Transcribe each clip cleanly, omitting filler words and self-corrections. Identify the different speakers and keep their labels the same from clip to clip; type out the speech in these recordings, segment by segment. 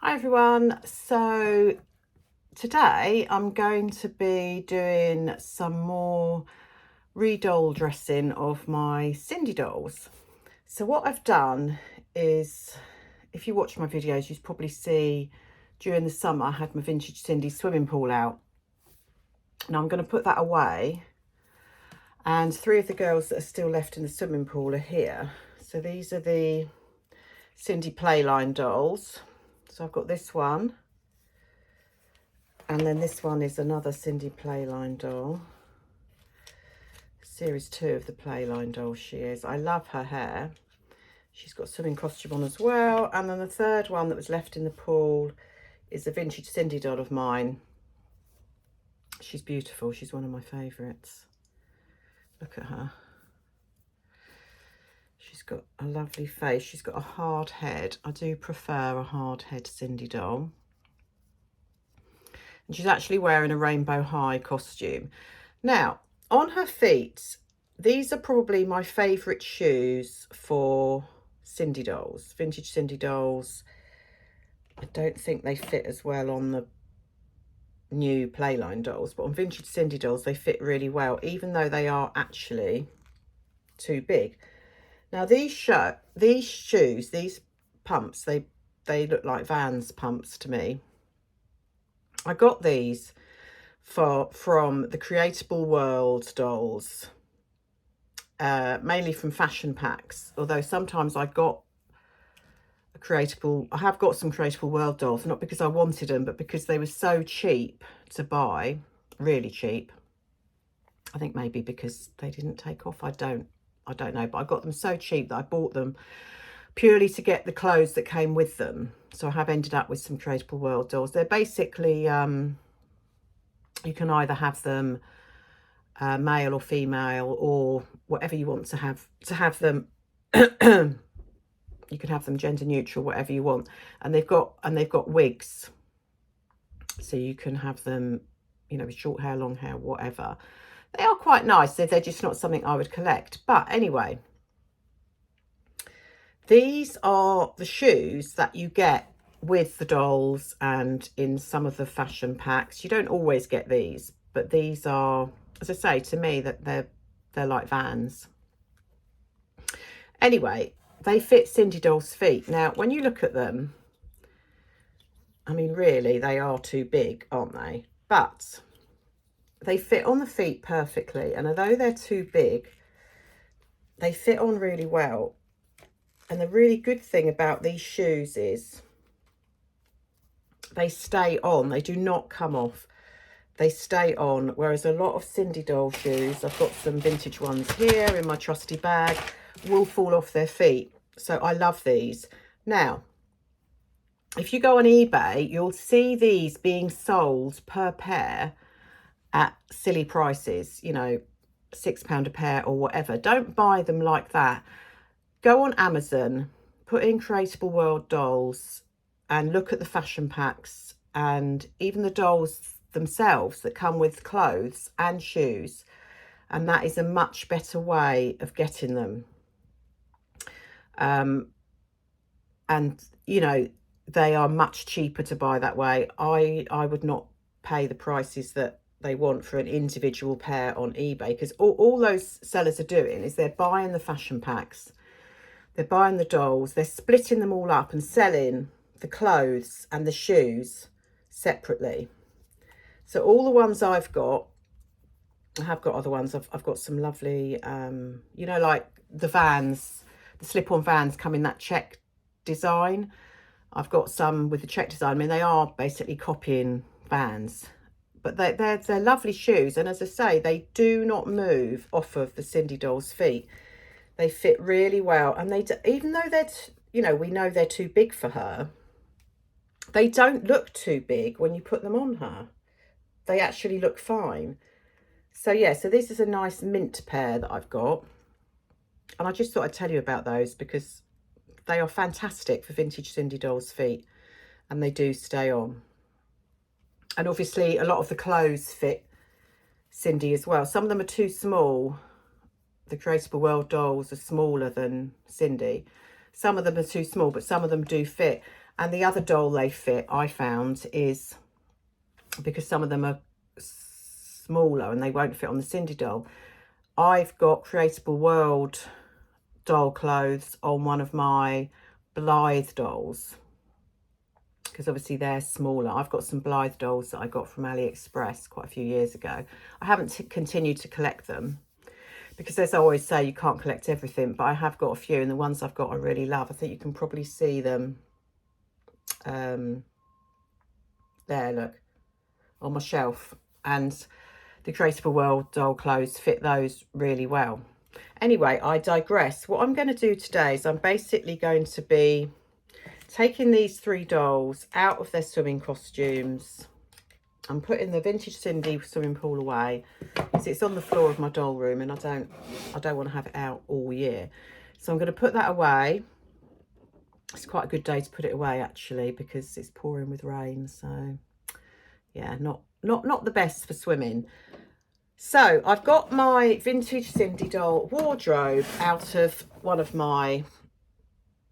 Speaker 1: Hi everyone, so today I'm going to be doing some more redoll dressing of my Sindy dolls. So what I've done is, if you watch my videos, you probably see during the summer I had my vintage Sindy swimming pool out. Now I'm going to put that away, and three of the girls that are still left in the swimming pool are here. So these are the Sindy Playline dolls. So I've got this one. And then this one is another Sindy Playline doll. Series 2 of the Playline doll she is. I love her hair. She's got a swimming costume on as well. And then the third one that was left in the pool is a vintage Sindy doll of mine. She's beautiful. She's one of my favourites. Look at her. She's got a lovely face. She's got a hard head. I do prefer a hard head Sindy doll. And she's actually wearing a rainbow high costume. Now, on her feet, these are probably my favourite shoes for Sindy dolls, vintage Sindy dolls. I don't think they fit as well on the new Playline dolls, but on vintage Sindy dolls, they fit really well, even though they are actually too big. Now, these shoes, these pumps, they look like Vans pumps to me. I got these from the Creatable World dolls, mainly from fashion packs, although sometimes I have got some Creatable World dolls, not because I wanted them, but because they were so cheap to buy, really cheap. I think maybe because they didn't take off, I don't know, but I got them so cheap that I bought them purely to get the clothes that came with them. So I have ended up with some Creatable World dolls. They're basically you can either have them male or female, or whatever you want to have them. You can have them gender neutral, whatever you want. And they've got wigs, so you can have them, you know, with short hair, long hair, whatever. They are quite nice. They're just not something I would collect. But anyway, these are the shoes that you get with the dolls and in some of the fashion packs. You don't always get these, but these are, as I say, to me, that they're like Vans. Anyway, they fit Sindy doll's feet. Now, when you look at them, I mean, really, they are too big, aren't they? But they fit on the feet perfectly. And although they're too big, they fit on really well. And the really good thing about these shoes is they stay on. They do not come off. They stay on. Whereas a lot of Sindy doll shoes, I've got some vintage ones here in my trusty bag, will fall off their feet. So I love these. Now, if you go on eBay, you'll see these being sold per pair at silly prices, you know, £6 a pair or whatever. Don't buy them like that. Go on Amazon, put in Creatable World dolls, and look at the fashion packs and even the dolls themselves that come with clothes and shoes. And that is a much better way of getting them. And, you know, they are much cheaper to buy that way. I would not pay the prices that they want for an individual pair on eBay, because all those sellers are doing is they're buying the fashion packs, they're buying the dolls, they're splitting them all up and selling the clothes and the shoes separately. So all the ones I've got, I have got other ones. I've got some lovely, you know, like the Vans, the slip-on Vans come in that check design. I've got some with the check design. I mean, they are basically copying Vans, but they're lovely shoes. And as I say, they do not move off of the Sindy doll's feet. They fit really well. And they do, even though they're, you know, we know they're too big for her, they don't look too big when you put them on her. They actually look fine. So yeah, so this is a nice mint pair that I've got. And I just thought I'd tell you about those because they are fantastic for vintage Sindy doll's feet, and they do stay on. And obviously a lot of the clothes fit Sindy as well. Some of them are too small. The Creatable World dolls are smaller than Sindy. Some of them are too small, but some of them do fit. And the other doll they fit, I found, is because some of them are smaller and they won't fit on the Sindy doll. I've got Creatable World doll clothes on one of my Blythe dolls, because obviously they're smaller. I've got some Blythe dolls that I got from AliExpress quite a few years ago. I haven't continued to collect them because, as I always say, you can't collect everything, but I have got a few, and the ones I've got I really love. I think you can probably see them there, look, on my shelf, and the Creatable World doll clothes fit those really well. Anyway, I digress. What I'm going to do today is I'm basically going to be taking these 3 dolls out of their swimming costumes. I'm putting the vintage Sindy swimming pool away because it's on the floor of my doll room, and I don't want to have it out all year. So I'm going to put that away. It's quite a good day to put it away, actually, because it's pouring with rain. So yeah, not the best for swimming. So I've got my vintage Sindy doll wardrobe out of one of my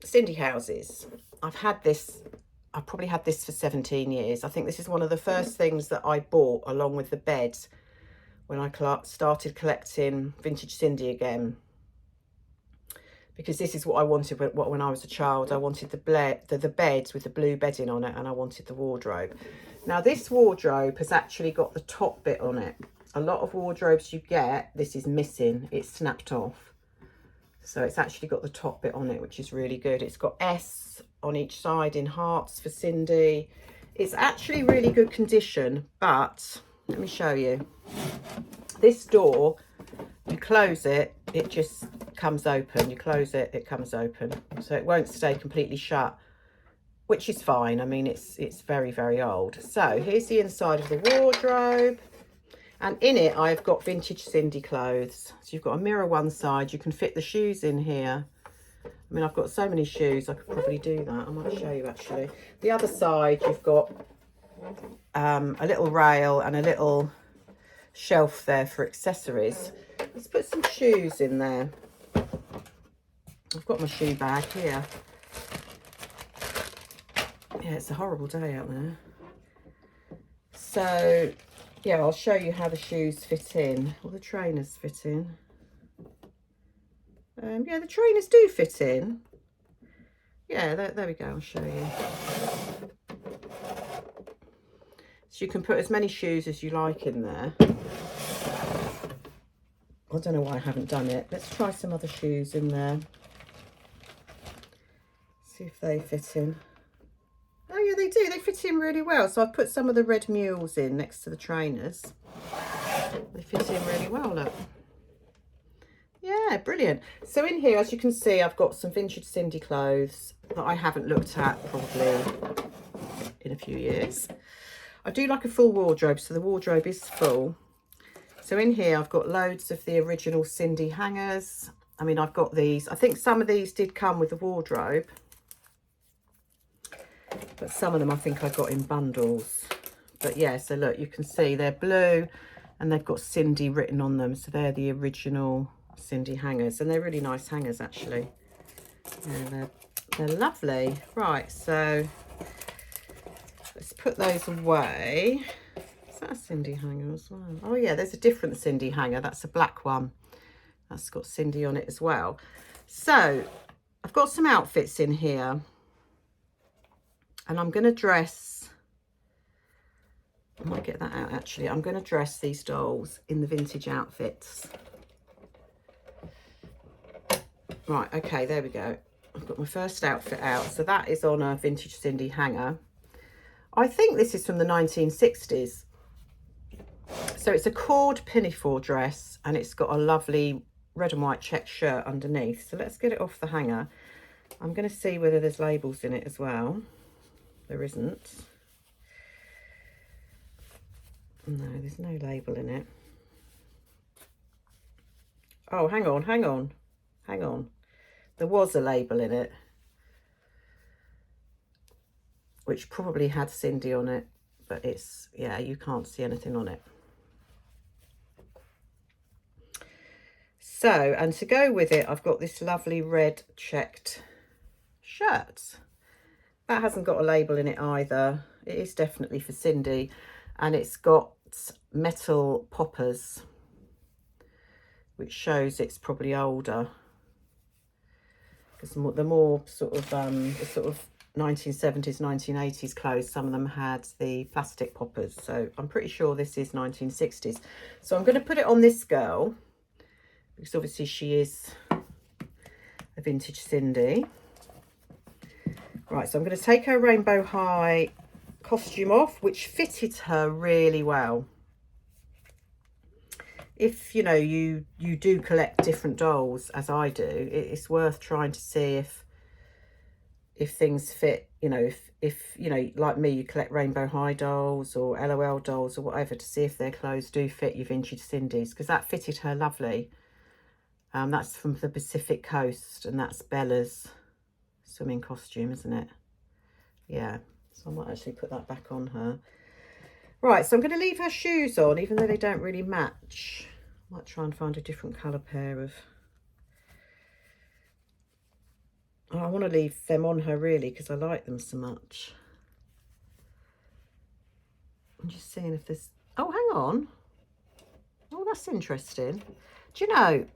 Speaker 1: Sindy houses. I've probably had this for 17 years. I think this is one of the first things that I bought along with the bed when I started collecting vintage Sindy again, because this is what I wanted when I was a child. I wanted the bed with the blue bedding on it, and I wanted the wardrobe. Now this wardrobe has actually got the top bit on it. A lot of wardrobes you get, this is missing. It's snapped off. So it's actually got the top bit on it, which is really good. It's got S on each side in hearts for Sindy. It's actually really good condition, but let me show you. This door, you close it, it just comes open. You close it, it comes open. So it won't stay completely shut, which is fine. I mean, it's very, very old. So here's the inside of the wardrobe. And in it, I've got vintage Sindy clothes. So you've got a mirror one side. You can fit the shoes in here. I mean, I've got so many shoes, I could probably do that. I might show you, actually. The other side, you've got a little rail and a little shelf there for accessories. Let's put some shoes in there. I've got my shoe bag here. Yeah, it's a horrible day out there. So yeah, I'll show you how the shoes fit in, or the trainers fit in. Yeah, the trainers do fit in. Yeah, there we go, I'll show you. So you can put as many shoes as you like in there. I don't know why I haven't done it. Let's try some other shoes in there. See if they fit in. Oh yeah, they do. They fit in really well. So I've put some of the red mules in next to the trainers. They fit in really well, look. Yeah, brilliant. So in here, as you can see, I've got some vintage Sindy clothes that I haven't looked at probably in a few years. I do like a full wardrobe, so the wardrobe is full. So in here, I've got loads of the original Sindy hangers. I mean, I've got these. I think some of these did come with the wardrobe, but some of them I think I got in bundles. But yeah, so look, you can see they're blue and they've got Sindy written on them. So they're the original Sindy hangers, and they're really nice hangers, actually. Yeah, they're lovely. Right, so let's put those away. Is that a Sindy hanger as well? Oh yeah, there's a different Sindy hanger. That's a black one. That's got Sindy on it as well. So I've got some outfits in here, and I'm going to dress, I might get that out actually. I'm going to dress these dolls in the vintage outfits. Right, okay, there we go. I've got my first outfit out. So that is on a vintage Sindy hanger. I think this is from the 1960s. So it's a cord pinafore dress, and it's got a lovely red and white check shirt underneath. So let's get it off the hanger. I'm going to see whether there's labels in it as well. There isn't. No, there's no label in it. Oh, hang on, hang on, hang on. There was a label in it, which probably had Sindy on it, but it's, yeah, you can't see anything on it. So, and to go with it, I've got this lovely red checked shirt. That hasn't got a label in it either. It is definitely for Sindy, and it's got metal poppers, which shows it's probably older, because the more sort of the sort of 1970s, 1980s clothes, some of them had the plastic poppers. So I'm pretty sure this is 1960s. So I'm going to put it on this girl, because obviously she is a vintage Sindy. Right, so I'm going to take her rainbow high costume off, which fitted her really well. If you know you do collect different dolls, as I do, it's worth trying to see if things fit. You know, if you know, like me, you collect rainbow high dolls or LOL dolls or whatever, to see if their clothes do fit your vintage Sindys, because that fitted her lovely. That's from the Pacific Coast, and that's Bella's swimming costume, isn't it? Yeah, so I might actually put that back on her. Right, so I'm going to leave her shoes on, even though they don't really match. I might try and find a different colour pair of... Oh, I want to leave them on her, really, because I like them so much. I'm just seeing if there's... Oh, hang on. Oh, that's interesting. Do you know,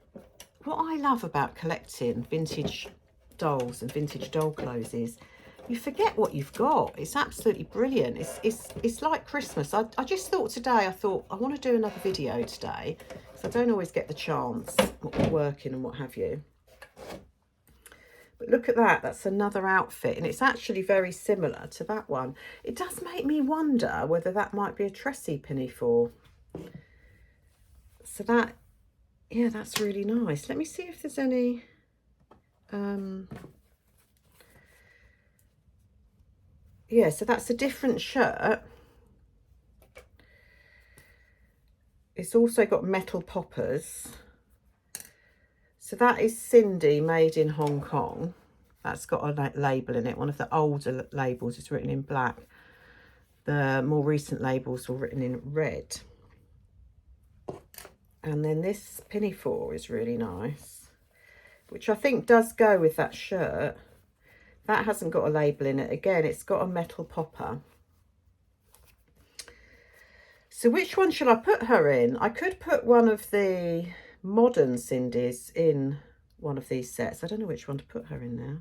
Speaker 1: what I love about collecting vintage dolls and vintage doll clothes is you forget what you've got. It's absolutely brilliant. It's like Christmas. I just thought today, I thought I want to do another video today, so I don't always get the chance, working and what have you. But look at that, that's another outfit, and it's actually very similar to that one. It does make me wonder whether that might be a Tressie pinafore. So that, yeah, that's really nice. Let me see if there's any yeah, so that's a different shirt. It's also got metal poppers. So that is Sindy, made in Hong Kong. That's got a label in it. One of the older labels is written in black. The more recent labels were written in red. And then this pinafore is really nice, which I think does go with that shirt. That hasn't got a label in it. Again, it's got a metal popper. So which one shall I put her in? I could put one of the modern Sindys in one of these sets. I don't know which one to put her in now.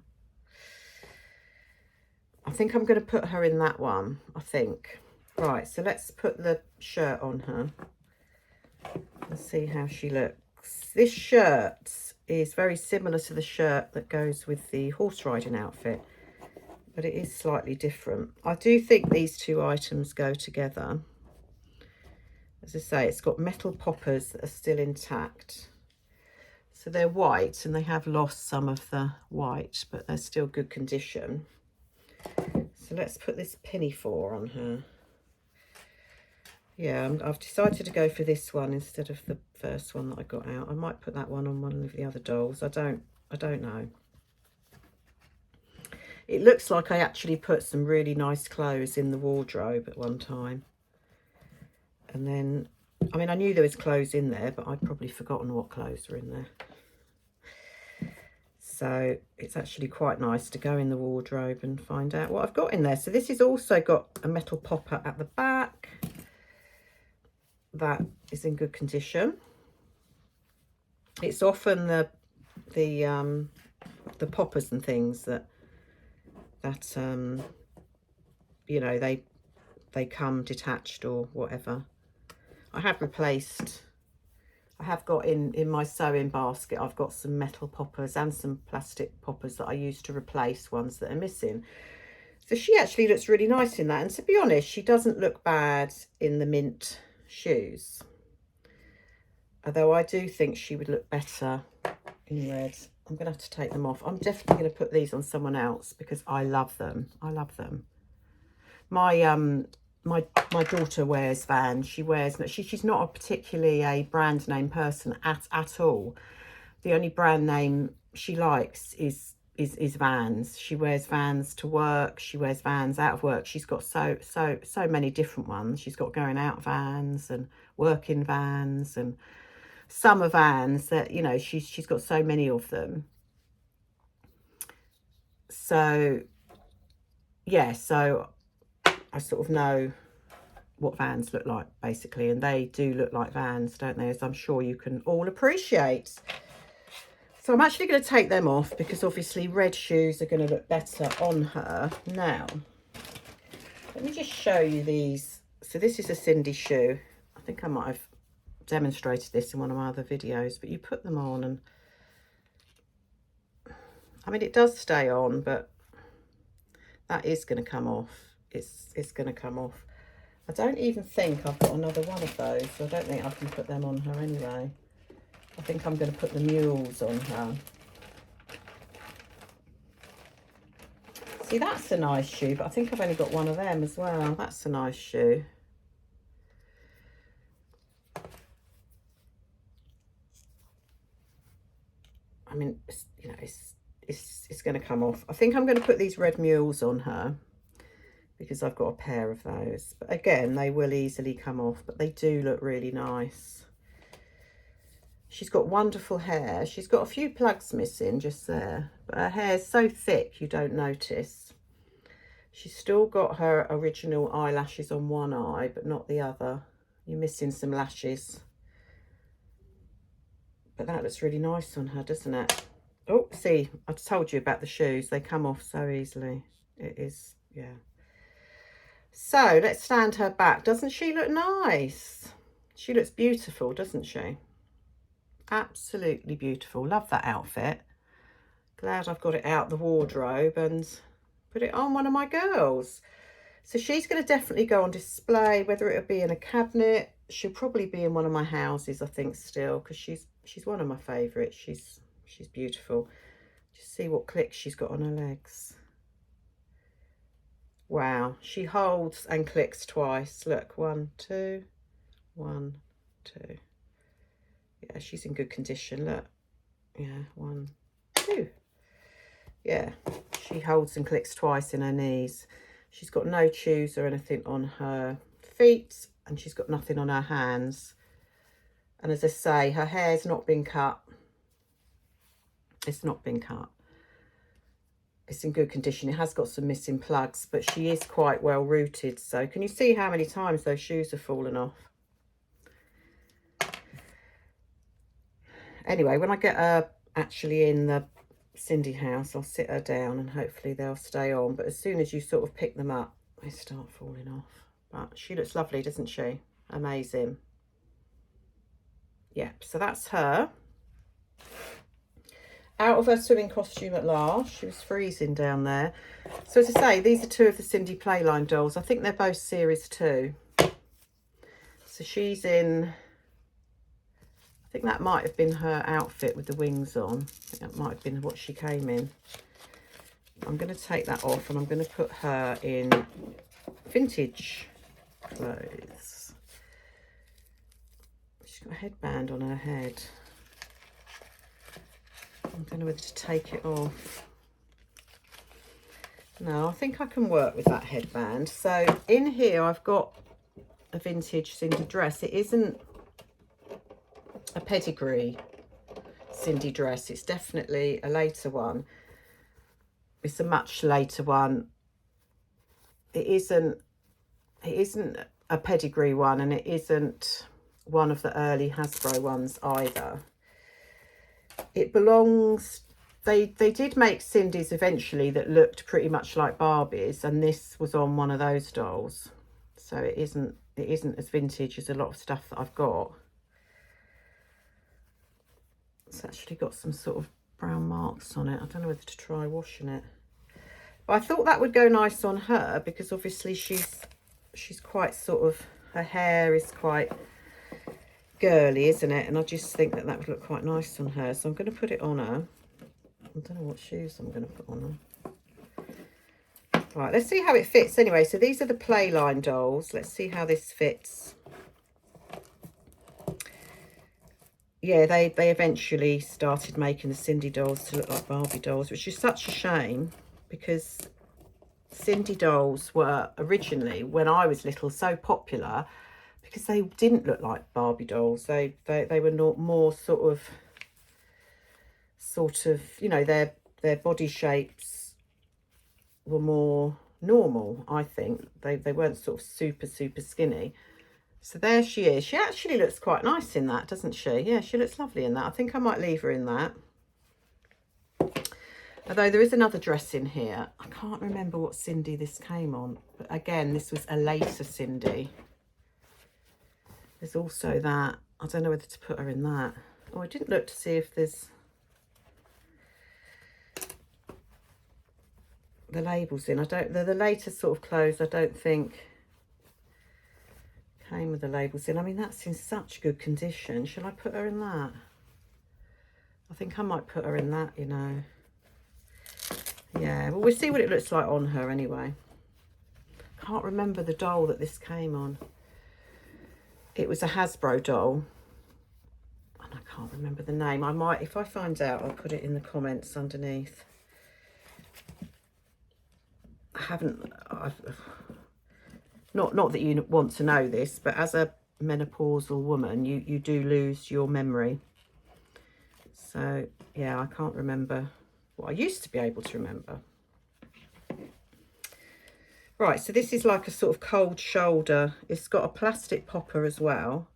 Speaker 1: I think I'm going to put her in that one, I think. Right, so let's put the shirt on her and see how she looks. This shirt is very similar to the shirt that goes with the horse riding outfit, but it is slightly different. I do think these two items go together. As I say, it's got metal poppers that are still intact. So they're white, and they have lost some of the white, but they're still good condition. So let's put this pinafore on her. Yeah, I've decided to go for this one instead of the first one that I got out. I might put that one on one of the other dolls. I don't know. It looks like I actually put some really nice clothes in the wardrobe at one time. And then, I mean, I knew there was clothes in there, but I'd probably forgotten what clothes were in there. So it's actually quite nice to go in the wardrobe and find out what I've got in there. So this has also got a metal popper at the back. That is in good condition. It's often the poppers and things that you know, they come detached or whatever. I have got in my sewing basket, I've got some metal poppers and some plastic poppers that I used to replace ones that are missing. So she actually looks really nice in that. And to be honest, she doesn't look bad in the mint shoes. Although I do think she would look better in red. I'm going to have to take them off. I'm definitely going to put these on someone else because I love them. I love them. My daughter wears Vans. She's not a particularly a brand name person at all. The only brand name she likes is Vans. She wears Vans to work. She wears Vans out of work. She's got so many different ones. She's got going out Vans and working Vans and summer Vans that, you know, she's got so many of them. So yeah, so I sort of know what Vans look like, basically, and they do look like Vans, don't they, as I'm sure you can all appreciate. So I'm actually going to take them off because obviously red shoes are going to look better on her. Now, let me just show you these. So this is a Sindy shoe. I think I might have demonstrated this in one of my other videos, but you put them on and, I mean, it does stay on, but that is going to come off. It's going to come off. I don't even think I've got another one of those, so I don't think I can put them on her anyway. I think I'm going to put the mules on her. See, that's a nice shoe, but I think I've only got one of them as well. That's a nice shoe. I mean, you know, it's going to come off. I think I'm going to put these red mules on her because I've got a pair of those. But again, they will easily come off, but they do look really nice. She's got wonderful hair. She's got a few plugs missing just there, but her hair's so thick you don't notice. She's still got her original eyelashes on one eye, but not the other. You're missing some lashes. But that looks really nice on her, doesn't it? Oh, see, I told you about the shoes. They come off so easily. It is, yeah. So let's stand her back. Doesn't she look nice? She looks beautiful, doesn't she? Absolutely beautiful. Love that outfit. Glad I've got it out the wardrobe and put it on one of my girls. So she's going to definitely go on display, whether it'll be in a cabinet. She'll probably be in one of my houses, I think, still, because she's one of my favourites. She's beautiful. Just see what clicks she's got on her legs. Wow, she holds and clicks twice. Look, 1, 2, 1, 2. Yeah, she's in good condition. Look, yeah, 1, 2. Yeah, she holds and clicks twice in her knees. She's got no shoes or anything on her feet, and she's got nothing on her hands. And as I say, her hair's not been cut. It's not been cut. It's in good condition. It has got some missing plugs, but she is quite well rooted. So can you see how many times those shoes have fallen off? Anyway, when I get her actually in the Sindy house, I'll sit her down and hopefully they'll stay on. But as soon as you sort of pick them up, they start falling off. But she looks lovely, doesn't she? Amazing. Yep, so that's her. Out of her swimming costume at last. She was freezing down there. So as I say, these are two of the Sindy Playline dolls. I think they're both series 2. So she's in, I think that might have been her outfit with the wings on. I think that might have been what she came in. I'm going to take that off and I'm going to put her in vintage clothes. She's got a headband on her head. I don't know whether to take it off. No, I think I can work with that headband. So in here I've got a vintage Sindy dress. It isn't a pedigree Sindy dress. It's definitely a later one. It's a much later one. It isn't a pedigree one, and it isn't one of the early Hasbro ones either. It belongs, they did make Sindys eventually that looked pretty much like Barbies, and this was on one of those dolls. So it isn't as vintage as a lot of stuff that I've got. It's actually got some sort of brown marks on it. I don't know whether to try washing it. But I thought that would go nice on her because obviously she's quite sort of, her hair is quite girly, isn't it? And I just think that would look quite nice on her. So I'm going to put it on her. I don't know what shoes I'm going to put on her. Right, let's see how it fits anyway. So these are the Playline dolls. Let's see how this fits. Yeah, they eventually started making the Sindy dolls to look like Barbie dolls, which is such a shame because Sindy dolls were originally, when I was little, so popular because they didn't look like Barbie dolls. They were not more sort of, you know, their body shapes were more normal, I think. They weren't sort of super skinny. So there she is. She actually looks quite nice in that, doesn't she? Yeah, she looks lovely in that. I think I might leave her in that. Although there is another dress in here. I can't remember what Sindy this came on. But again, this was a later Sindy. There's also that. I don't know whether to put her in that. Oh, I didn't look to see if there's the labels in. I don't, the later sort of clothes, I don't think came with the labels in. I mean, that's in such good condition. Shall I put her in that? I think I might put her in that, you know. Yeah, well, we'll see what it looks like on her anyway. Can't remember the doll that this came on. It was a Hasbro doll. And I can't remember the name. I might, if I find out, I'll put it in the comments underneath. Not that you want to know this, but as a menopausal woman, you do lose your memory. So, yeah, I can't remember what I used to be able to remember. Right, so this is like a sort of cold shoulder. It's got a plastic popper as well.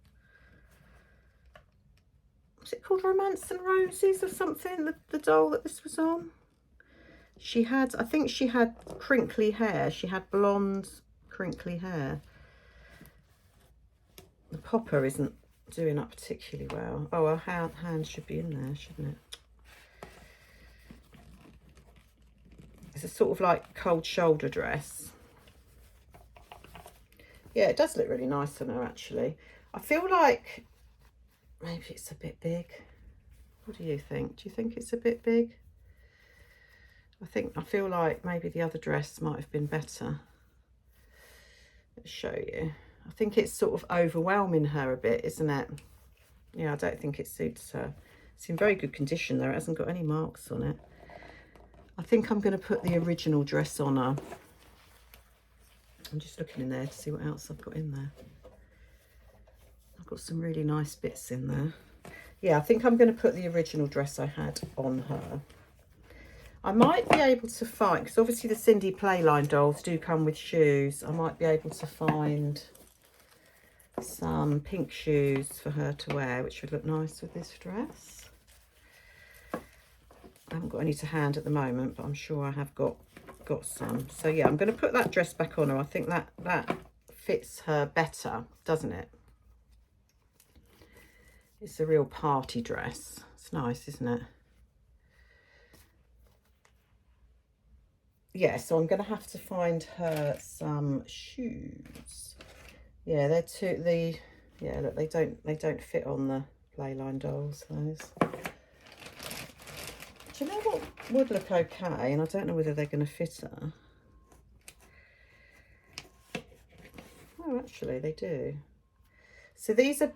Speaker 1: Was it called Romance and Roses or something, the doll that this was on? She had, I think she had crinkly hair. She had blonde, crinkly hair. The popper isn't doing up particularly well. Oh, her hand should be in there, shouldn't it? It's a sort of like cold shoulder dress. Yeah, it does look really nice on her, actually. I feel like maybe it's a bit big. What do you think? Do you think it's a bit big? I feel like maybe the other dress might have been better. Let's show you. I think it's sort of overwhelming her a bit, isn't it? Yeah, I don't think it suits her. It's in very good condition though. It hasn't got any marks on it. I think I'm going to put the original dress on her. I'm just looking in there to see what else I've got in there. I've got some really nice bits in there. Yeah, I think I'm going to put the original dress I had on her. I might be able to find, because obviously the Sindy Playline dolls do come with shoes. I might be able to find some pink shoes for her to wear, which would look nice with this dress. I haven't got any to hand at the moment, but I'm sure I have got some. So yeah, I'm going to put that dress back on her. I think that fits her better, doesn't it? It's a real party dress. It's nice, isn't it? Yeah, so I'm going to have to find her some shoes. Yeah, they're yeah, look, they don't fit on the Playline dolls, those. Do you know what would look okay? And I don't know whether they're going to fit her. Oh, actually, they do. So these are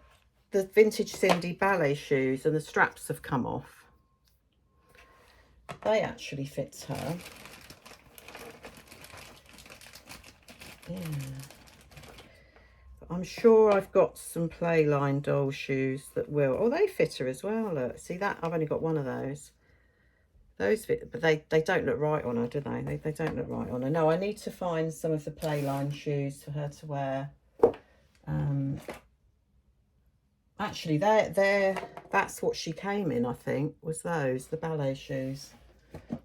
Speaker 1: the vintage Sindy ballet shoes, and the straps have come off. They actually fit her. Yeah. I'm sure I've got some Playline doll shoes that will. Oh, they fit her as well. Look, see that? I've only got one of those. Those fit, but they don't look right on her, do they? They don't look right on her. No, I need to find some of the Playline shoes for her to wear. Actually, that's what she came in, I think, was those, the ballet shoes.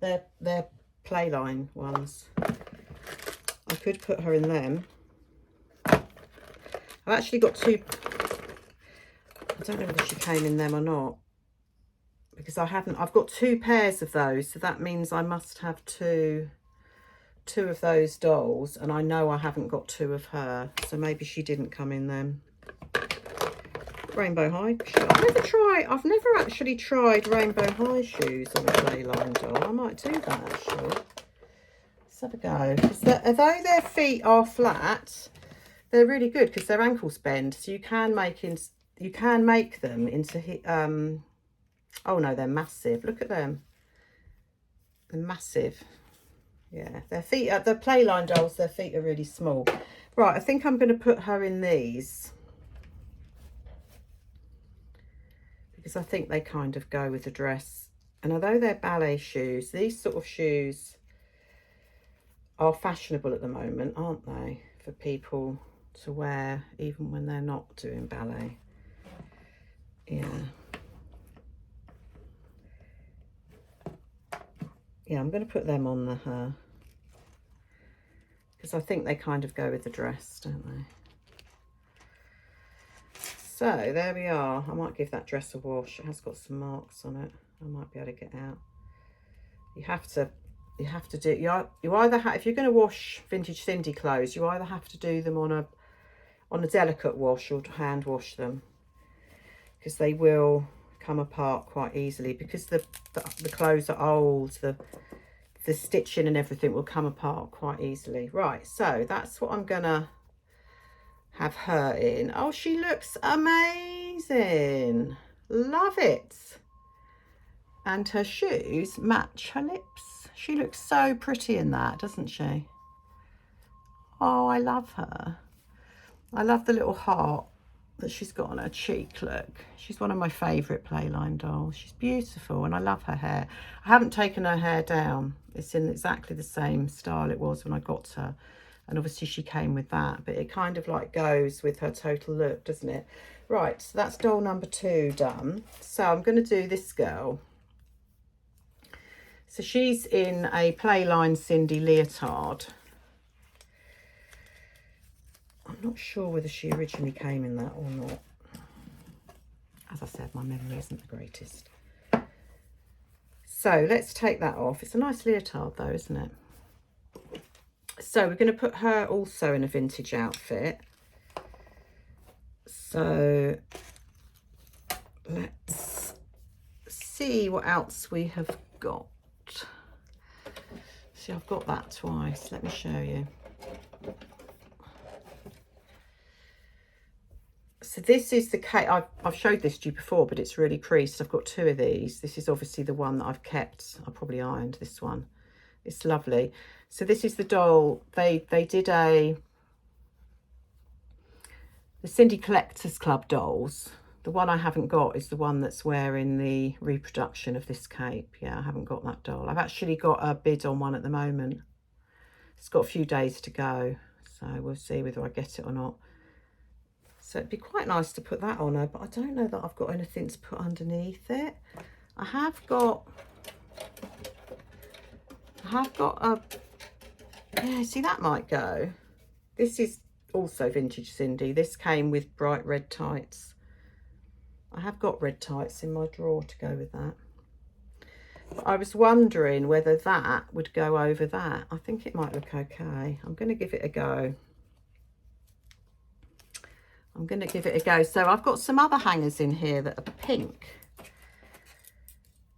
Speaker 1: They're Playline ones. I could put her in them. I've actually got two. I don't know whether she came in them or not, because I've got two pairs of those, so that means I must have two of those dolls, and I know I haven't got two of her, so maybe she didn't come in them. Rainbow high shoes. I've never actually tried rainbow high shoes on a Playline doll. I might do that actually. Let's have a go. Although their feet are flat, they're really good because their ankles bend, so you can make them into oh no, they're massive. Look at them. They're massive. Yeah, their feet are, the Playline dolls, their feet are really small. Right, I think I'm going to put her in these, because I think they kind of go with the dress. And although they're ballet shoes, these sort of shoes are fashionable at the moment, aren't they? For people to wear even when they're not doing ballet. Yeah. Yeah, I'm going to put them on her. Because I think they kind of go with the dress, don't they? So there we are. I might give that dress a wash. It has got some marks on it. I might be able to get out. You have to do, you either have, if you're going to wash vintage Sindy clothes, you either have to do them on a delicate wash or hand wash them, because they will come apart quite easily, because the clothes are old, the stitching and everything will come apart quite easily. Right, so that's what I'm gonna have her in. Oh, she looks amazing. Love it. And her shoes match her lips. She looks so pretty in that, doesn't she? Oh, I love her. I love the little heart that she's got on her cheek. Look, she's one of my favourite Playline dolls. She's beautiful, and I love her hair. I haven't taken her hair down. It's in exactly the same style it was when I got her, and obviously she came with that, but it kind of like goes with her total look, doesn't it? Right, so that's doll number 2 done. So I'm going to do this girl. So she's in a Playline Sindy leotard. I'm not sure whether she originally came in that or not. As I said, my memory isn't the greatest. So let's take that off. It's a nice leotard though, isn't it? So we're going to put her also in a vintage outfit. So let's see what else we have got. See, I've got that twice. Let me show you. So this is the cape. I've showed this to you before, but it's really creased. I've got 2 of these. This is obviously the one that I've kept. I probably ironed this one. It's lovely. So this is the doll. They did the Sindy Collectors Club dolls. The one I haven't got is the one that's wearing the reproduction of this cape. Yeah, I haven't got that doll. I've actually got a bid on one at the moment. It's got a few days to go, so we'll see whether I get it or not. So it'd be quite nice to put that on her, but I don't know that I've got anything to put underneath it. I have got a, yeah, see, that might go. This is also vintage Sindy. This came with bright red tights. I have got red tights in my drawer to go with that. But I was wondering whether that would go over that. I think it might look okay. I'm going to give it a go. So I've got some other hangers in here that are pink.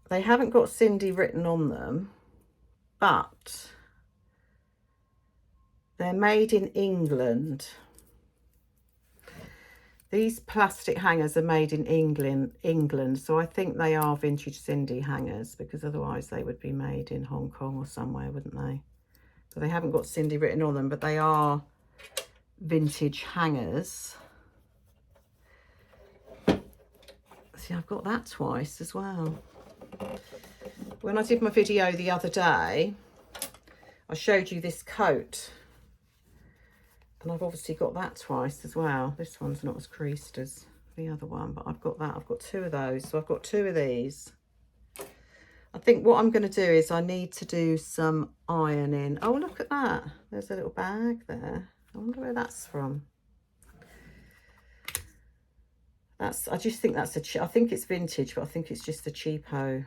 Speaker 1: They haven't got Sindy written on them, but they're made in England. These plastic hangers are made in England, so I think they are vintage Sindy hangers, because otherwise they would be made in Hong Kong or somewhere, wouldn't they? So they haven't got Sindy written on them, but they are vintage hangers. See, I've got that twice as well. When I did my video the other day, I showed you this coat, and I've obviously got that twice as well. This one's not as creased as the other one, but I've got that. I've got 2 of those, so I've got 2 of these. I think what I'm going to do is I need to do some ironing. Oh, look at that. There's a little bag there. I wonder where that's from. I just think that's I think it's vintage, but I think it's just a cheapo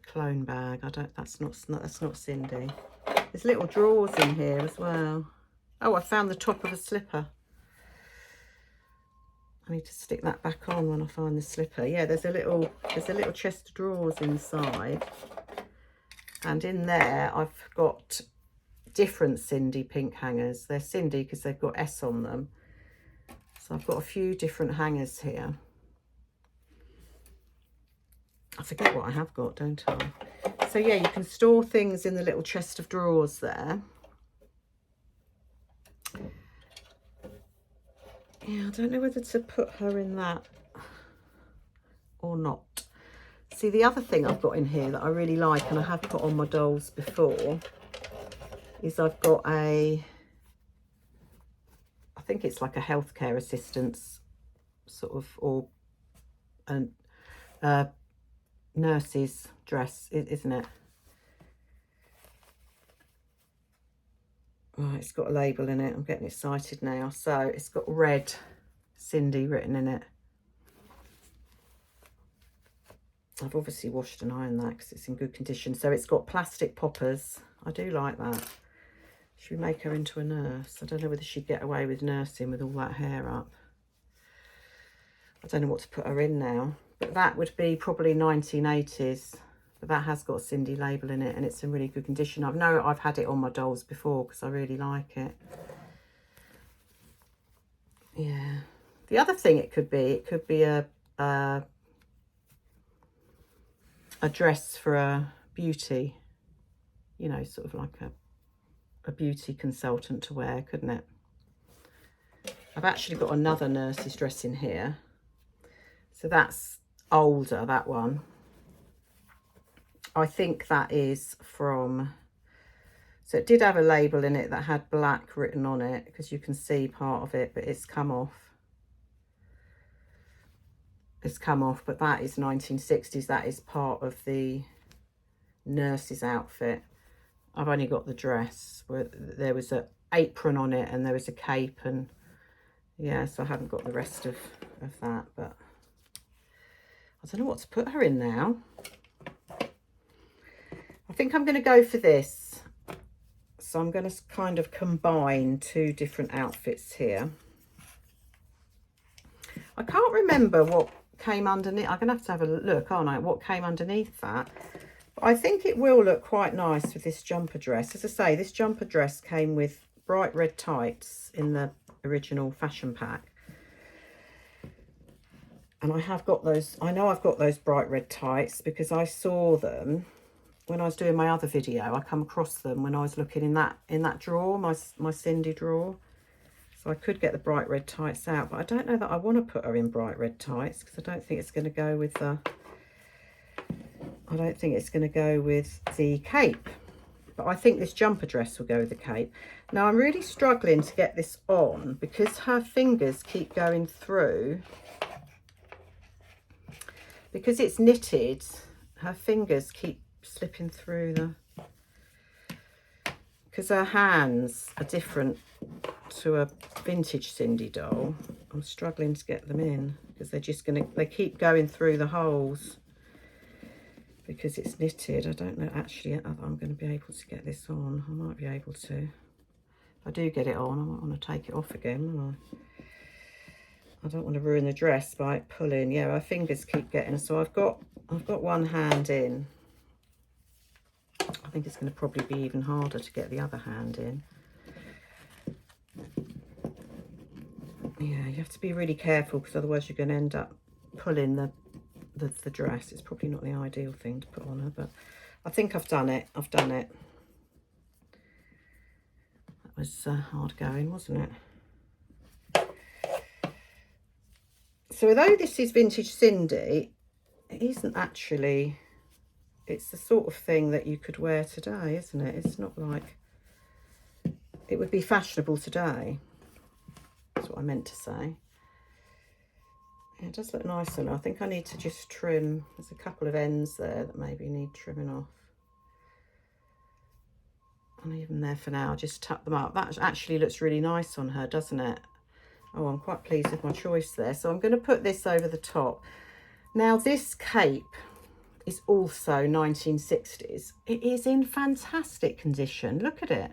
Speaker 1: clone bag. That's not Sindy. There's little drawers in here as well. Oh, I found the top of a slipper. I need to stick that back on when I find the slipper. Yeah, there's a little chest of drawers inside. And in there I've got different Sindy pink hangers. They're Sindy because they've got S on them. So I've got a few different hangers here. I forget what I have got, don't I? So yeah, you can store things in the little chest of drawers there. Yeah, I don't know whether to put her in that or not. See, the other thing I've got in here that I really like, and I have put on my dolls before, is I've got I think it's like a healthcare assistant's sort of, or a nurse's dress, isn't it? Oh, it's got a label in it. I'm getting excited now. So it's got red Sindy written in it. I've obviously washed and ironed that because it's in good condition. So it's got plastic poppers. I do like that. Should we make her into a nurse? I don't know whether she'd get away with nursing with all that hair up. I don't know what to put her in now. But that would be probably 1980s. But that has got a Sindy label in it and it's in really good condition. I know I've had it on my dolls before because I really like it. Yeah. The other thing it could be a dress for a beauty, you know, sort of like a beauty consultant to wear, couldn't it? I've actually got another nurse's dress in here. So that's older, that one. I think that is from, so it did have a label in it that had black written on it because you can see part of it, but it's come off. It's come off, but that is 1960s. That is part of the nurse's outfit. I've only got the dress where there was an apron on it and there was a cape, and yeah, so I haven't got the rest of that, but I don't know what to put her in now. I think I'm going to go for this. So I'm going to kind of combine two different outfits here. I can't remember what came underneath. I'm going to have a look, aren't I, what came underneath that. But I think it will look quite nice with this jumper dress. As I say, this jumper dress came with bright red tights in the original fashion pack. And I have got those, I know I've got those bright red tights because I saw them when I was doing my other video. I come across them when I was looking in that drawer, my Sindy drawer. So I could get the bright red tights out, but I don't know that I want to put her in bright red tights because I don't think it's going to go with the, I don't think it's going to go with the cape. But I think this jumper dress will go with the cape. Now I'm really struggling to get this on because her fingers keep going through. Because it's knitted, her fingers keep slipping through the, because her hands are different to a vintage Sindy doll. I'm struggling to get them in because they're just going to, they keep going through the holes because it's knitted. I don't know actually if I'm going to be able to get this on. I might be able to. If I do get it on, I might want to take it off again, won't I don't want to ruin the dress by pulling. Yeah, her fingers keep getting, so I've got one hand in. I think it's going to probably be even harder to get the other hand in. Yeah, you have to be really careful because otherwise you're going to end up pulling the dress. It's probably not the ideal thing to put on her, but I think I've done it. I've done it. That was hard going, wasn't it? So although this is vintage Sindy, it isn't actually, it's the sort of thing that you could wear today, isn't it? It's not like, it would be fashionable today. That's what I meant to say. Yeah, it does look nice on her. I think I need to just trim. There's a couple of ends there that maybe need trimming off. I'll leave them there for now. I'll just tuck them up. That actually looks really nice on her, doesn't it? Oh, I'm quite pleased with my choice there. So I'm going to put this over the top. Now, this cape is also 1960s. It is in fantastic condition. Look at it.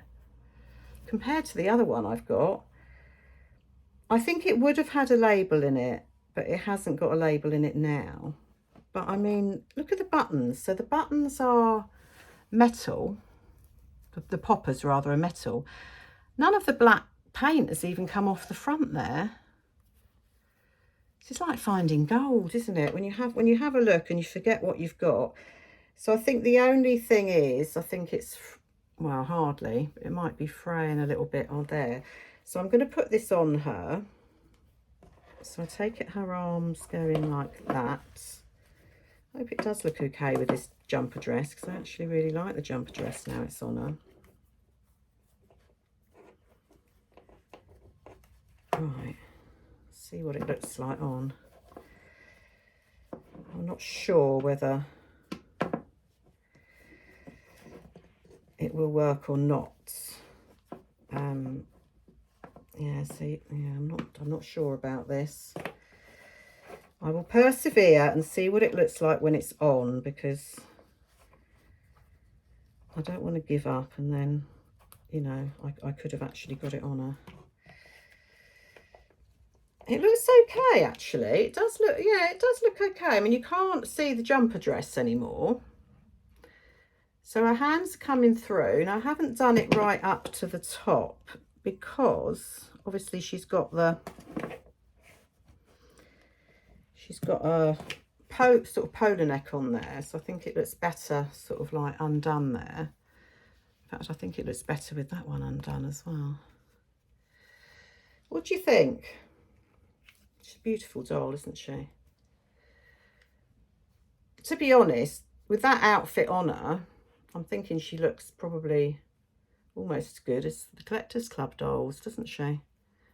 Speaker 1: Compared to the other one I've got, I think it would have had a label in it, but it hasn't got a label in it now. But I mean, look at the buttons. So the buttons are metal. The poppers rather are metal. None of the black paint has even come off the front there. It's like finding gold, isn't it? When you have a look and you forget what you've got. So I think the only thing is, I think it's, well, hardly, it might be fraying a little bit on there. So I'm going to put this on her. So I take it, her arms going like that. I hope it does look okay with this jumper dress because I actually really like the jumper dress now it's on her. Right, see what it looks like on. I'm not sure whether it will work or not. Yeah, see, yeah, I'm not sure about this. I will persevere and see what it looks like when it's on, because I don't want to give up and then, you know, I could have actually got it on her. It looks okay, actually. It does look, yeah, it does look okay. I mean, you can't see the jumper dress anymore. So her hand's coming through. Now, I haven't done it right up to the top because obviously she's got a sort of polo neck on there. So I think it looks better sort of like undone there. In fact, I think it looks better with that one undone as well. What do you think? She's a beautiful doll, isn't she? To be honest, with that outfit on her, I'm thinking she looks probably almost as good as the Collectors Club dolls, doesn't she?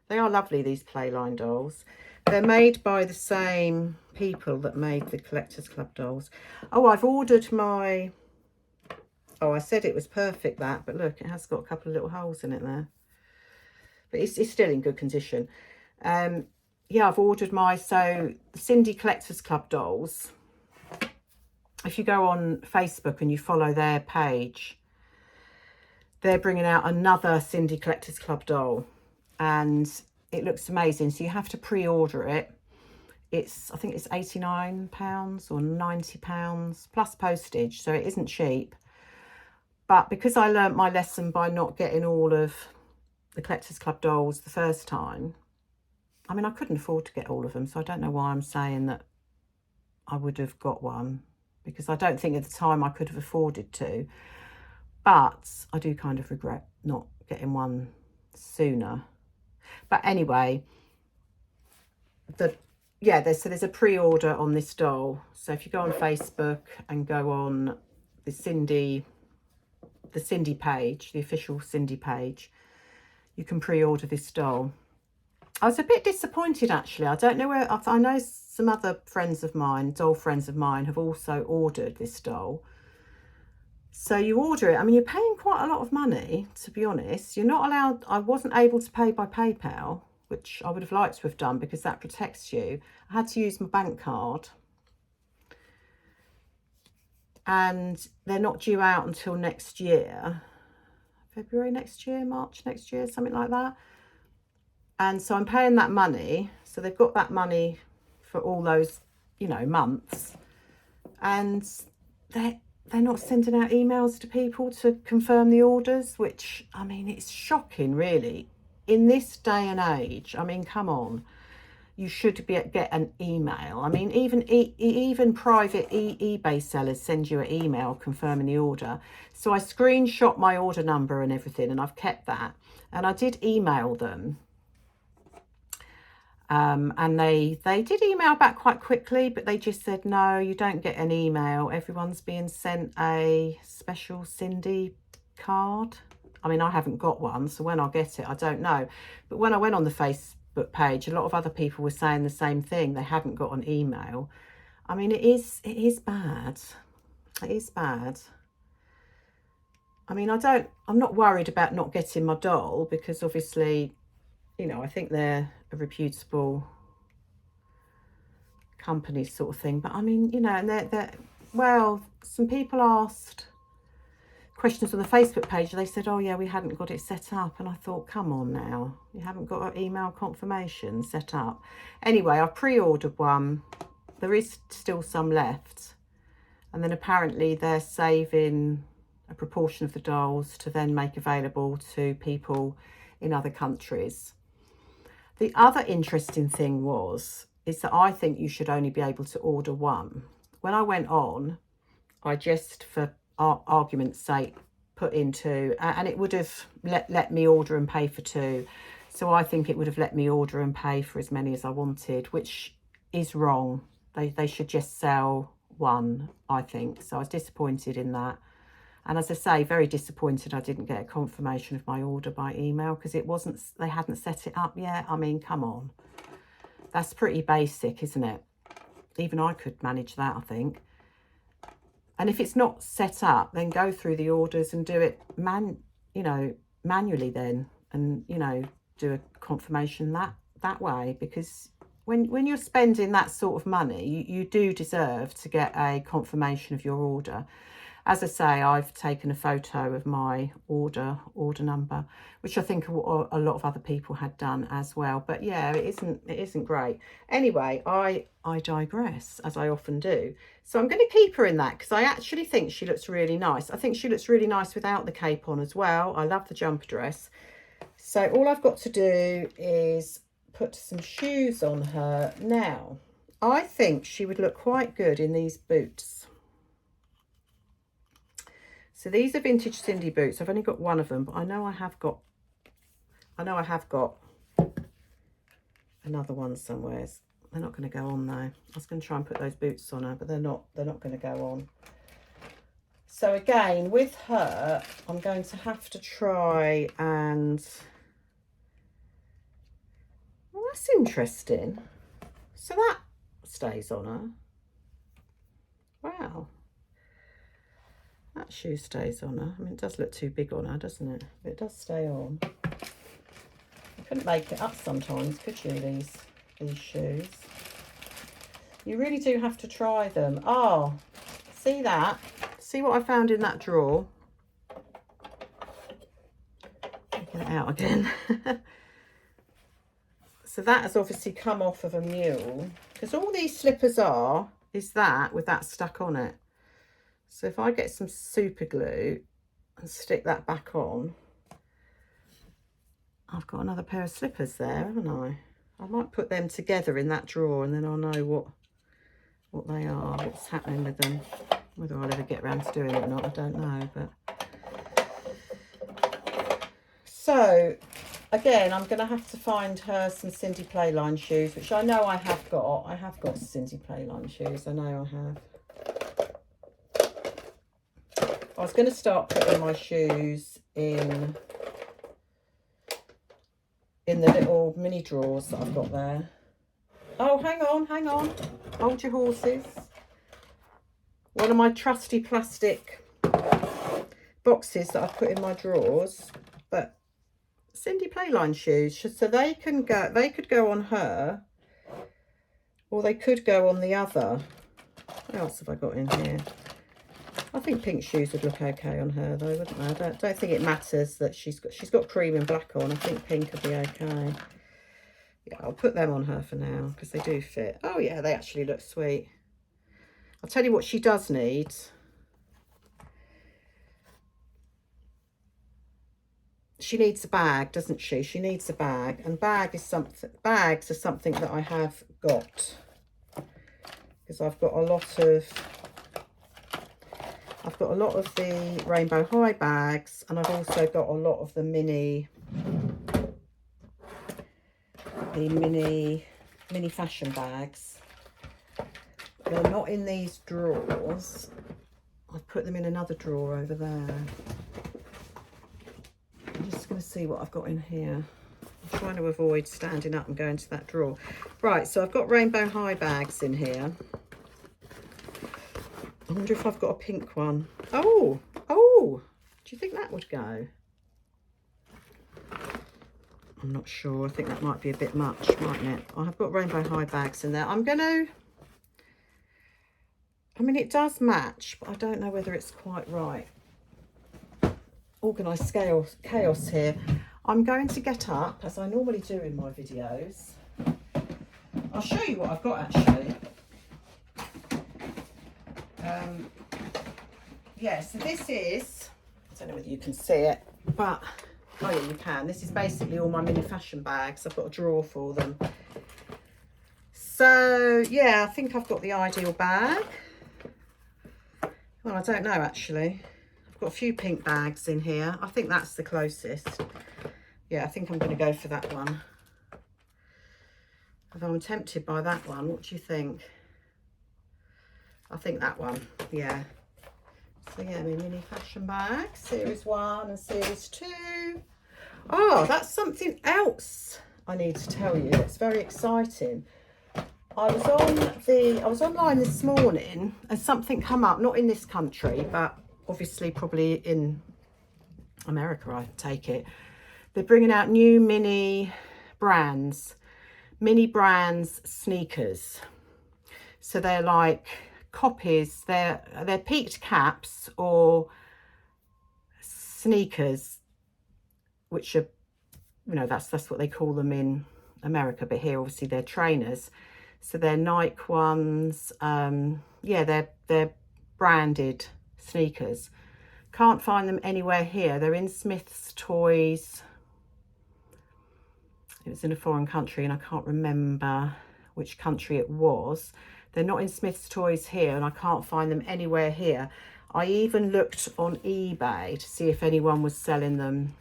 Speaker 1: They are lovely, these Playline dolls. They're made by the same people that made the Collectors Club dolls. Oh, I've ordered my... Oh, I said it was perfect, that, but look, it has got a couple of little holes in it there. But it's still in good condition. Yeah, I've ordered my... So, the Sindy Collectors Club dolls, if you go on Facebook and you follow their page, they're bringing out another Sindy Collectors Club doll. And it looks amazing. So you have to pre-order it. I think it's £89 or £90 plus postage. So it isn't cheap. But because I learnt my lesson by not getting all of the Collectors Club dolls the first time, I mean, I couldn't afford to get all of them. So I don't know why I'm saying that I would have got one, because I don't think at the time I could have afforded to. But I do kind of regret not getting one sooner. But anyway, there's a pre-order on this doll. So if you go on Facebook and go on the Sindy page, the official Sindy page, you can pre-order this doll. I was a bit disappointed, actually. I don't know where... I know some other friends of mine, doll friends of mine, have also ordered this doll. So you order it. I mean, you're paying quite a lot of money, to be honest. You're not allowed... I wasn't able to pay by PayPal, which I would have liked to have done because that protects you. I had to use my bank card. And they're not due out until next year. February next year, March next year, something like that. And so I'm paying that money. So they've got that money for all those, you know, months. And they're not sending out emails to people to confirm the orders, which, I mean, it's shocking, really. In this day and age, I mean, come on. You should get an email. I mean, even private eBay sellers send you an email confirming the order. So I screenshot my order number and everything, and I've kept that. And I did email them. And they did email back quite quickly, but they just said, no, you don't get an email. Everyone's being sent a special Sindy card. I mean, I haven't got one, so when I'll get it, I don't know. But when I went on the Facebook page, a lot of other people were saying the same thing. They hadn't got an email. I mean, it is bad. It is bad. I mean, I'm not worried about not getting my doll, because obviously, you know, I think they're a reputable company sort of thing. But I mean, you know, and well, some people asked questions on the Facebook page. They said, oh yeah, we hadn't got it set up. And I thought, come on now, you haven't got an email confirmation set up. Anyway, I pre-ordered one. There is still some left. And then apparently they're saving a proportion of the dolls to then make available to people in other countries. The other interesting thing is that I think you should only be able to order one. When I went on, I just, for argument's sake, put in two, and it would have let me order and pay for two. So I think it would have let me order and pay for as many as I wanted, which is wrong. They should just sell one, I think. So I was disappointed in that. And as I say, very disappointed I didn't get a confirmation of my order by email, because it wasn't, they hadn't set it up yet. I mean, come on. That's pretty basic, isn't it? Even I could manage that, I think. And if it's not set up, then go through the orders and do it manually then, and, you know, do a confirmation that way, because when you're spending that sort of money, you do deserve to get a confirmation of your order. As I say, I've taken a photo of my order number, which I think a lot of other people had done as well. But yeah, it isn't great. Anyway, I digress, as I often do. So I'm going to keep her in that, because I actually think she looks really nice. I think she looks really nice without the cape on as well. I love the jumper dress. So all I've got to do is put some shoes on her. Now, I think she would look quite good in these boots. So these are vintage Sindy boots. I've only got one of them, but I know I have got another one somewhere. They're not going to go on though. I was going to try and put those boots on her, but they're not going to go on. So again, with her, I'm going to have to try and... Well, that's interesting. So that stays on her. Wow. That shoe stays on her. I mean, it does look too big on her, doesn't it? But it does stay on. You couldn't make it up sometimes, could you, these shoes? You really do have to try them. Oh, see that? See what I found in that drawer? Get it out again. So that has obviously come off of a mule, because all these slippers is that with that stuck on it. So if I get some super glue and stick that back on, I've got another pair of slippers there, haven't I? I might put them together in that drawer, and then I'll know what they are, what's happening with them. Whether I'll ever get around to doing it or not, I don't know. But so again, I'm going to have to find her some Sindy Playline shoes, which I know I have got. I have got Sindy Playline shoes. I know I have. I was going to start putting my shoes in the little mini drawers that I've got there. Oh, hang on. Hold your horses. One of my trusty plastic boxes that I've put in my drawers. But Sindy Playline shoes, so they could go on her, or they could go on the other. What else have I got in here? I think pink shoes would look okay on her though, wouldn't they? I don't think it matters that she's got cream and black on. I think pink would be okay. Yeah, I'll put them on her for now, because they do fit. Oh yeah, they actually look sweet. I'll tell you what she does need. She needs a bag, doesn't she? She needs a bag, and bags are something that I have got, because I've got a lot of the Rainbow High bags, and I've also got a lot of the mini fashion bags. They're not in these drawers. I've put them in another drawer over there. I'm just going to see what I've got in here. I'm trying to avoid standing up and going to that drawer. Right, so I've got Rainbow High bags in here. I wonder if I've got a pink one. Oh, do you think that would go? I'm not sure. I think that might be a bit much, mightn't it? I have got Rainbow High bags in there. I mean, it does match, but I don't know whether it's quite right. Organised chaos here. I'm going to get up, as I normally do in my videos. I'll show you what I've got actually. Yeah, so this is, I don't know whether you can see it, but oh yeah, you can. This is basically all my mini fashion bags. I've got a drawer for them. So yeah, I think I've got the ideal bag. Well, I don't know actually. I've got a few pink bags in here. I think that's the closest. Yeah, I think I'm going to go for that one. Although I'm tempted by that one. What do you think? I think that one. Yeah. So yeah, my mini fashion bag, series 1 and series 2. Oh, that's something else I need to tell you. It's very exciting. I was online this morning and something come up, not in this country, but obviously probably in America, I take it. They're bringing out new mini brands sneakers. So they're like copies, they're peaked caps or sneakers, which are, you know, that's what they call them in America, but here obviously they're trainers. So they're Nike ones. Yeah, they're branded sneakers. Can't find them anywhere here. They're in Smith's Toys. It was in a foreign country and I can't remember which country it was. They're not in Smith's Toys here and I can't find them anywhere here. I even looked on eBay to see if anyone was selling them,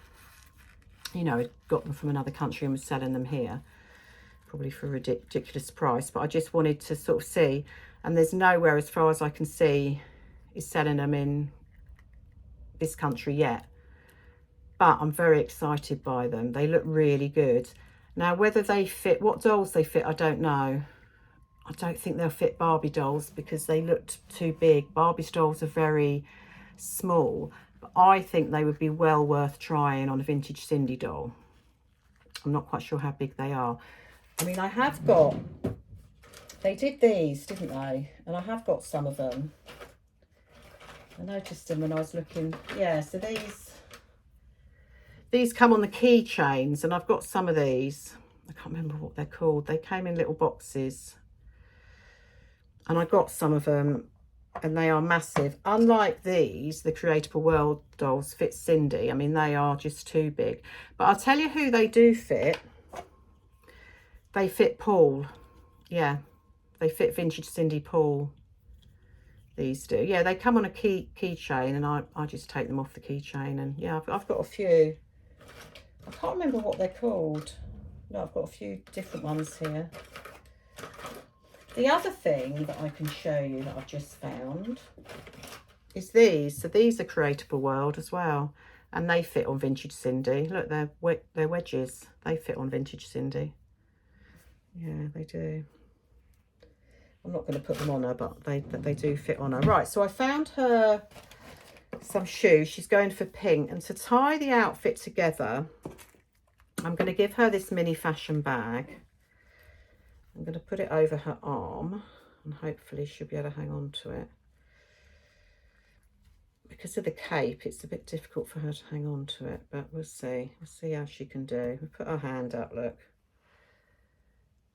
Speaker 1: you know, got them from another country and was selling them here. Probably for a ridiculous price, but I just wanted to sort of see. And there's nowhere, as far as I can see, is selling them in this country yet. But I'm very excited by them. They look really good. Now, whether they fit, what dolls they fit, I don't know. I don't think they'll fit Barbie dolls because they looked too big. Barbie dolls are very small, but I think they would be well worth trying on a vintage Sindy doll. I'm not quite sure how big they are. I mean, I have got, they did these, didn't they? And I have got some of them. I noticed them when I was looking. Yeah, so these come on the keychains, and I've got some of these. I can't remember what they're called. They came in little boxes. And I got some of them, and they are massive. Unlike these, the Creatable World dolls fit Sindy. I mean, they are just too big. But I'll tell you who they do fit. They fit Paul. Yeah, they fit vintage Sindy Paul. These do. Yeah, they come on a keychain, and I just take them off the keychain. And yeah, I've got a few. I can't remember what they're called. No, I've got a few different ones here. The other thing that I can show you that I've just found is these. So these are Creatable World as well, and they fit on vintage Sindy. Look, they're wedges. They fit on vintage Sindy. Yeah, they do. I'm not going to put them on her, but they do fit on her. Right, so I found her some shoes. She's going for pink, and to tie the outfit together, I'm going to give her this mini fashion bag. I'm going to put it over her arm and hopefully she'll be able to hang on to it. Because of the cape, it's a bit difficult for her to hang on to it, but we'll see. We'll see how she can do. We'll put her hand up, look.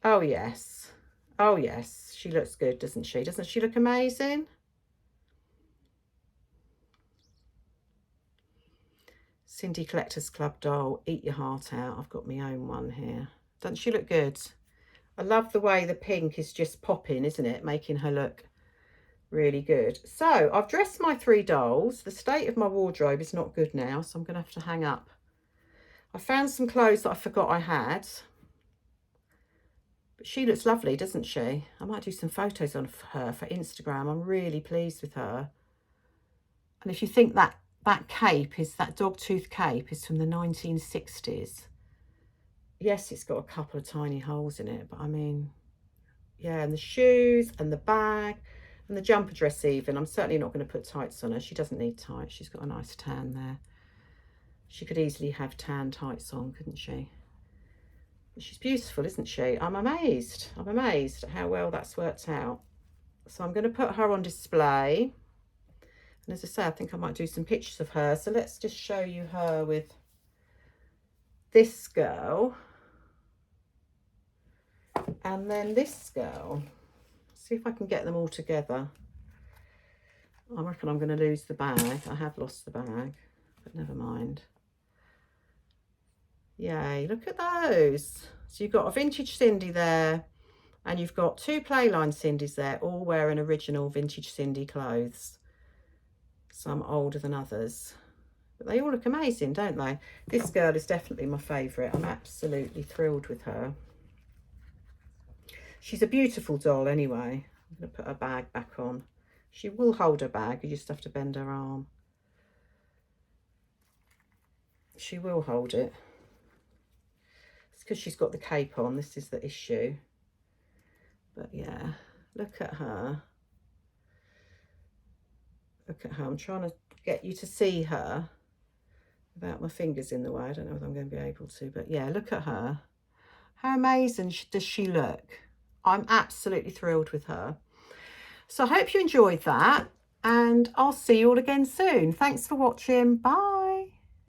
Speaker 1: Oh, yes. Oh, yes. She looks good, doesn't she? Doesn't she look amazing? Sindy Collectors Club doll, eat your heart out. I've got my own one here. Doesn't she look good? I love the way the pink is just popping, isn't it? Making her look really good. So I've dressed my 3 dolls. The state of my wardrobe is not good now, so I'm going to have to hang up. I found some clothes that I forgot I had. But she looks lovely, doesn't she? I might do some photos on her for Instagram. I'm really pleased with her. And if you think that cape is, that dog tooth cape is from the 1960s. Yes, it's got a couple of tiny holes in it, but I mean, yeah, and the shoes and the bag and the jumper dress even. I'm certainly not going to put tights on her. She doesn't need tights. She's got a nice tan there. She could easily have tan tights on, couldn't she? But she's beautiful, isn't she? I'm amazed. I'm amazed at how well that's worked out. So I'm going to put her on display. And as I say, I think I might do some pictures of her. So let's just show you her with this girl. And then this girl. See if I can get them all together. I reckon I'm going to lose the bag. I have lost the bag, but never mind. Yay, look at those. So you've got a vintage Sindy there, and you've got 2 Playline Sindys there, all wearing original vintage Sindy clothes. Some older than others. But they all look amazing, don't they? This girl is definitely my favourite. I'm absolutely thrilled with her. She's a beautiful doll anyway. I'm going to put her bag back on. She will hold her bag. You just have to bend her arm. She will hold it. It's because she's got the cape on. This is the issue. But yeah, look at her. Look at her. I'm trying to get you to see her without my fingers in the way. I don't know if I'm going to be able to, but yeah, look at her. How amazing does she look? I'm absolutely thrilled with her. So I hope you enjoyed that, and I'll see you all again soon. Thanks for watching. Bye.